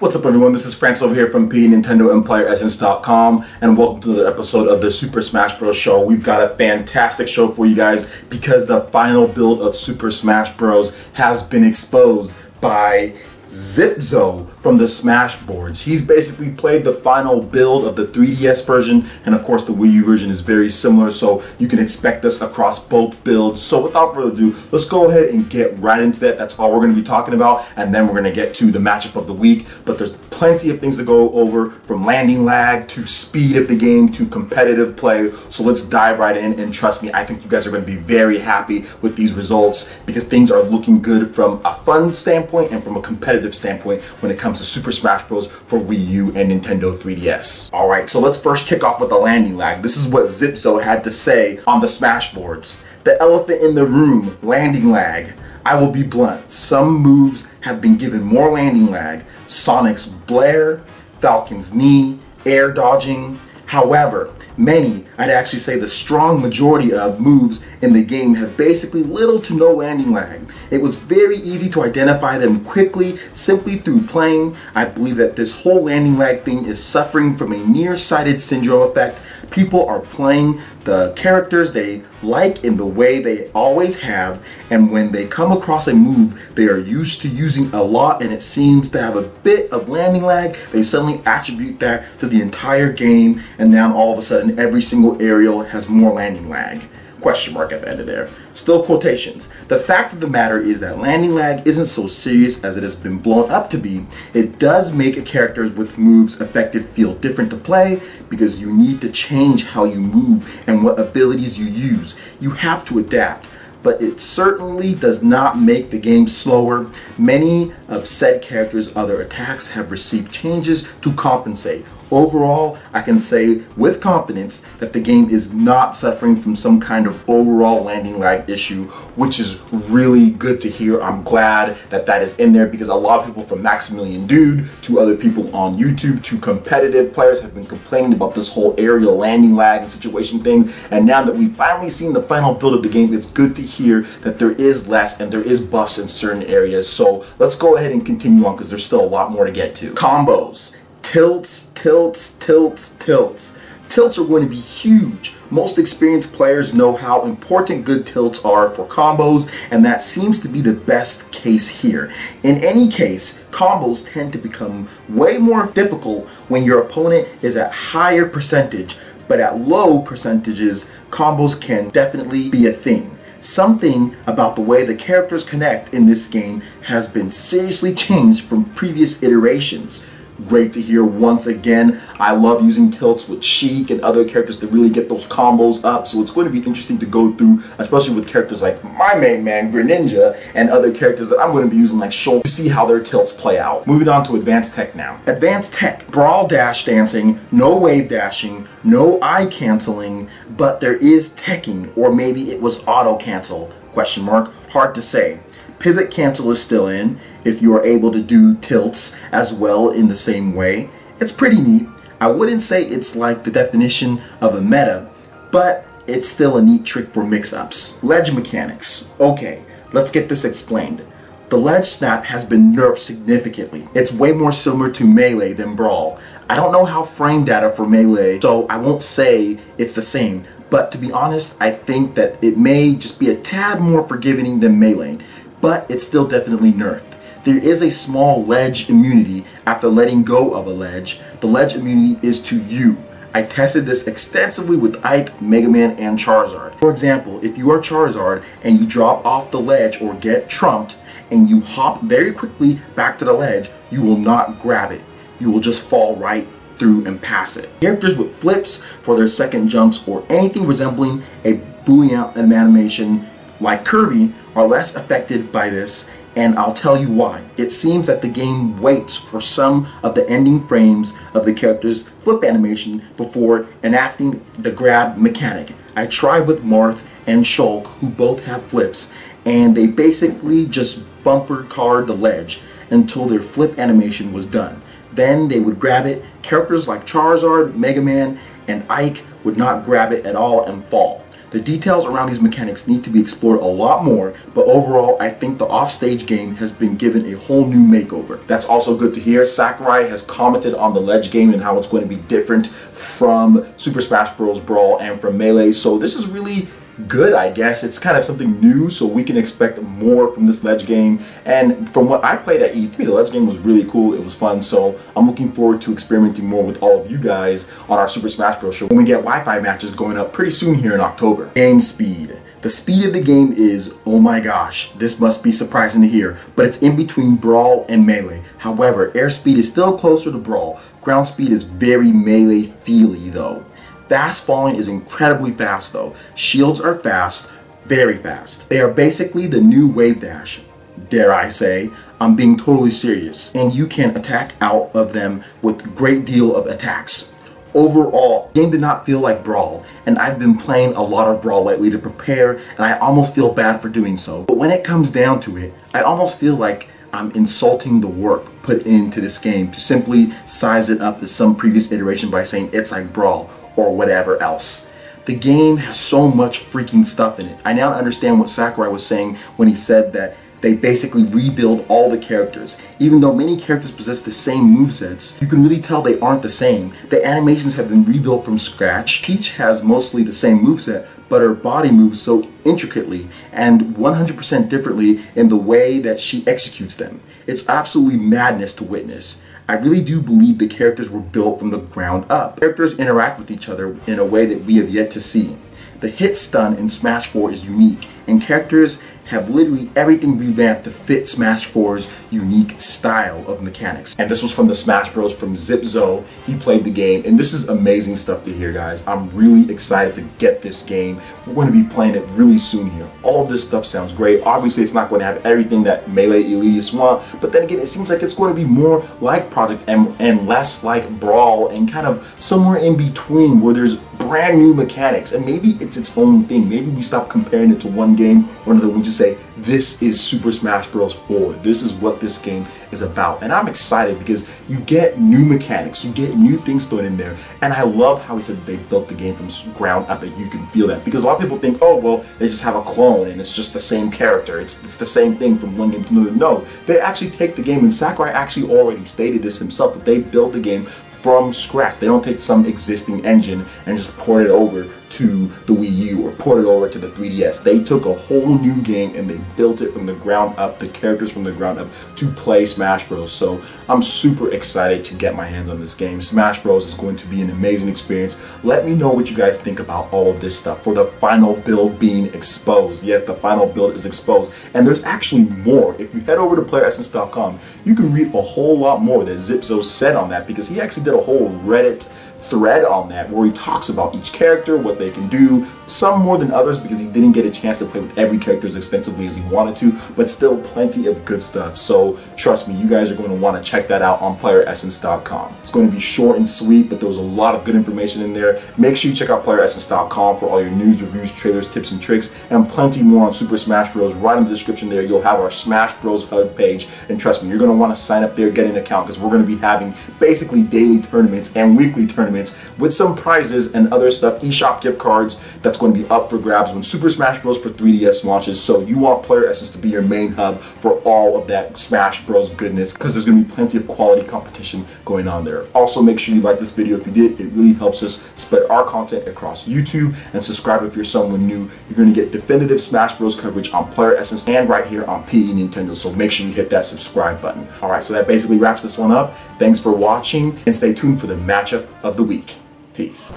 What's up everyone, this is France over here from PNintendoEmpireEssence.com and welcome to another episode of the Super Smash Bros. Show. We've got a fantastic show for you guys because the final build of Super Smash Bros. Has been exposed by Zipzo from the Smash boards. He's basically played the final build of the 3DS version, and of course the Wii U version is very similar, so you can expect this across both builds. So without further ado, let's go ahead and get right into that. That's all we're going to be talking about, and then we're going to get to the matchup of the week. But there's plenty of things to go over, from landing lag to speed of the game to competitive play. So let's dive right in, and trust me, I think you guys are going to be very happy with these results because things are looking good from a fun standpoint and from a competitive standpoint when it comes to Super Smash Bros. For Wii U and Nintendo 3DS. Alright, so let's first kick off with the landing lag. This is what Zipzo had to say on the Smash boards. The elephant in the room, landing lag. I will be blunt. Some moves have been given more landing lag. Sonic's Blair, Falcon's Knee, air dodging. However, many, I'd actually say the strong majority of moves in the game have basically little to no landing lag. It was very easy to identify them quickly simply through playing. I believe that this whole landing lag thing is suffering from a nearsighted syndrome effect. People are playing the characters they like in the way they always have, and when they come across a move they are used to using a lot and it seems to have a bit of landing lag, they suddenly attribute that to the entire game, and now all of a sudden every single aerial has more landing lag. Question mark at the end of there. Still quotations. The fact of the matter is that landing lag isn't so serious as it has been blown up to be. It does make a characters with moves affected feel different to play because you need to change how you move and what abilities you use. You have to adapt. But it certainly does not make the game slower. Many of said characters' other attacks have received changes to compensate. Overall, I can say with confidence that the game is not suffering from some kind of overall landing lag issue, which is really good to hear. I'm glad that that is in there because a lot of people, from Maximilian Dude to other people on YouTube to competitive players, have been complaining about this whole aerial landing lag and situation thing. And now that we've finally seen the final build of the game, it's good to hear that there is less and there is buffs in certain areas. So let's go ahead and continue on because there's still a lot more to get to. Combos. Tilts, tilts, tilts, tilts. Tilts are going to be huge. Most experienced players know how important good tilts are for combos, and that seems to be the best case here. In any case, combos tend to become way more difficult when your opponent is at higher percentage, but at low percentages, combos can definitely be a thing. Something about the way the characters connect in this game has been seriously changed from previous iterations. Great to hear once again. I love using tilts with Sheik and other characters to really get those combos up, so it's going to be interesting to go through, especially with characters like my main man, Greninja, and other characters that I'm going to be using like Shulk to see how their tilts play out. Moving on to advanced tech now. Advanced tech. Brawl dash dancing, no wave dashing, no eye canceling, but there is teching, or maybe it was auto cancel, question mark, hard to say. Pivot cancel is still in, if you are able to do tilts as well in the same way. It's pretty neat. I wouldn't say it's like the definition of a meta, but it's still a neat trick for mix-ups. Ledge mechanics. Okay, let's get this explained. The ledge snap has been nerfed significantly. It's way more similar to Melee than Brawl. I don't know how frame data for Melee, so I won't say it's the same, but to be honest, I think that it may just be a tad more forgiving than Melee, but it's still definitely nerfed. There is a small ledge immunity after letting go of a ledge. The ledge immunity is to you. I tested this extensively with Ike, Mega Man, and Charizard. For example, if you are Charizard and you drop off the ledge or get trumped and you hop very quickly back to the ledge, you will not grab it. You will just fall right through and pass it. Characters with flips for their second jumps or anything resembling a booing out animation like Kirby are less affected by this, and I'll tell you why. It seems that the game waits for some of the ending frames of the character's flip animation before enacting the grab mechanic. I tried with Marth and Shulk, who both have flips, and they basically just bumper card the ledge until their flip animation was done. Then they would grab it. Characters like Charizard, Mega Man, and Ike would not grab it at all and fall. The details around these mechanics need to be explored a lot more, but overall I think the offstage game has been given a whole new makeover. That's also good to hear. Sakurai has commented on the Ledge game and how it's going to be different from Super Smash Bros. Brawl and from Melee, so this is really good, I guess. It's kind of something new, so we can expect more from this Ledge game. And from what I played at E3, the Ledge game was really cool. It was fun, so I'm looking forward to experimenting more with all of you guys on our Super Smash Bros. Show when we get Wi-Fi matches going up pretty soon here in October. Game speed. The speed of the game is, oh my gosh, this must be surprising to hear, but it's in between Brawl and Melee. However, airspeed is still closer to Brawl. Ground speed is very Melee-feely though. Fast falling is incredibly fast though. Shields are fast, very fast. They are basically the new wave dash, dare I say. I'm being totally serious. And you can attack out of them with a great deal of attacks. Overall, the game did not feel like Brawl, and I've been playing a lot of Brawl lately to prepare, and I almost feel bad for doing so. But when it comes down to it, I almost feel like I'm insulting the work put into this game to simply size it up as some previous iteration by saying it's like Brawl or whatever else. The game has so much freaking stuff in it. I now understand what Sakurai was saying when he said that they basically rebuild all the characters. Even though many characters possess the same movesets, you can really tell they aren't the same. The animations have been rebuilt from scratch. Peach has mostly the same moveset, but her body moves so intricately and 100% differently in the way that she executes them. It's absolutely madness to witness. I really do believe the characters were built from the ground up. Characters interact with each other in a way that we have yet to see. The hit stun in Smash 4 is unique, and characters have literally everything revamped to fit Smash 4's unique style of mechanics. And this was from the Smash Bros. From Zipzo. He played the game, and this is amazing stuff to hear, guys. I'm really excited to get this game. We're going to be playing it really soon here. All of this stuff sounds great. Obviously, it's not going to have everything that Melee elitists want, but then again, it seems like it's going to be more like Project M and less like Brawl, and kind of somewhere in between where there's brand new mechanics, and maybe it's its own thing. Maybe we stop comparing it to one game or another. We just say, this is Super Smash Bros. 4. This is what this game is about. And I'm excited because you get new mechanics, you get new things thrown in there. And I love how he said they built the game from ground up, and you can feel that. Because a lot of people think, oh, well, they just have a clone and it's just the same character. It's the same thing from one game to another. No, they actually take the game, and Sakurai actually already stated this himself, that they built the game from scratch. They don't take some existing engine and just port it over to the Wii U or port it over to the 3DS. They took a whole new game and they built it from the ground up, the characters from the ground up, to play Smash Bros. So I'm super excited to get my hands on this game. Smash Bros. Is going to be an amazing experience. Let me know what you guys think about all of this stuff for the final build being exposed. Yes, the final build is exposed, and there's actually more. If you head over to playeressence.com, you can read a whole lot more that Zipzo said on that, because he actually did a whole Reddit thread on that where he talks about each character, what they can do, some more than others because he didn't get a chance to play with every character as extensively as he wanted to, but still plenty of good stuff. So trust me, you guys are going to want to check that out on playeressence.com. It's going to be short and sweet, but there was a lot of good information in there. Make sure you check out playeressence.com for all your news, reviews, trailers, tips and tricks, and plenty more on Super Smash Bros. Right in the description there, you'll have our Smash Bros. HUD page, and trust me, you're going to want to sign up there, get an account, because we're going to be having basically daily tournaments and weekly tournaments with some prizes and other stuff, eShop gift cards that's going to be up for grabs when Super Smash Bros. For 3DS launches. So you want Player Essence to be your main hub for all of that Smash Bros. Goodness, because there's going to be plenty of quality competition going on there. Also, make sure you like this video if you did. It really helps us spread our content across YouTube, and subscribe if you're someone new. You're going to get definitive Smash Bros. Coverage on Player Essence and right here on PE Nintendo, so make sure you hit that subscribe button. Alright, so that basically wraps this one up. Thanks for watching, and stay tuned for the matchup of the week. Peace.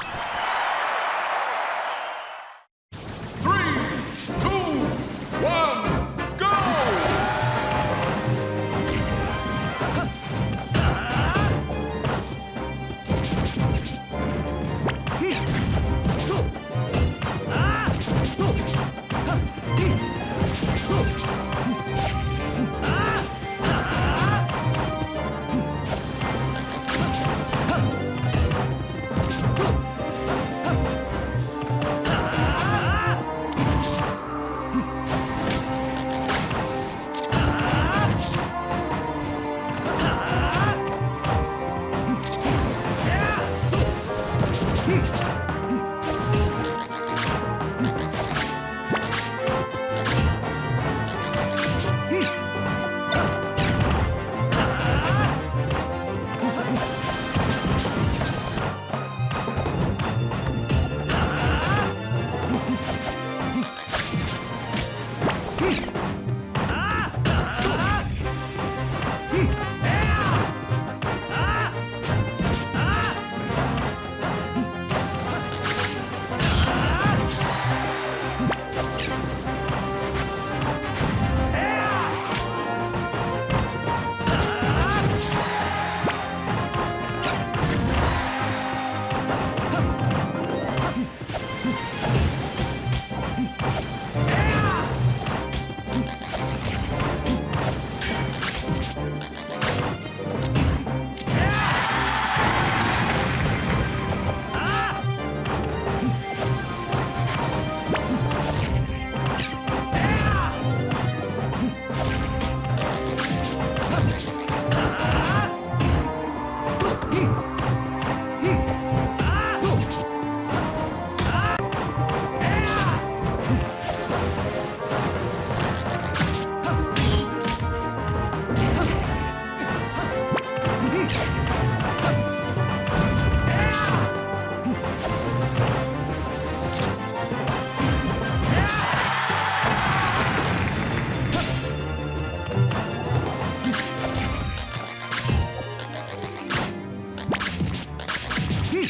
3, 2, 1, go!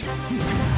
fight!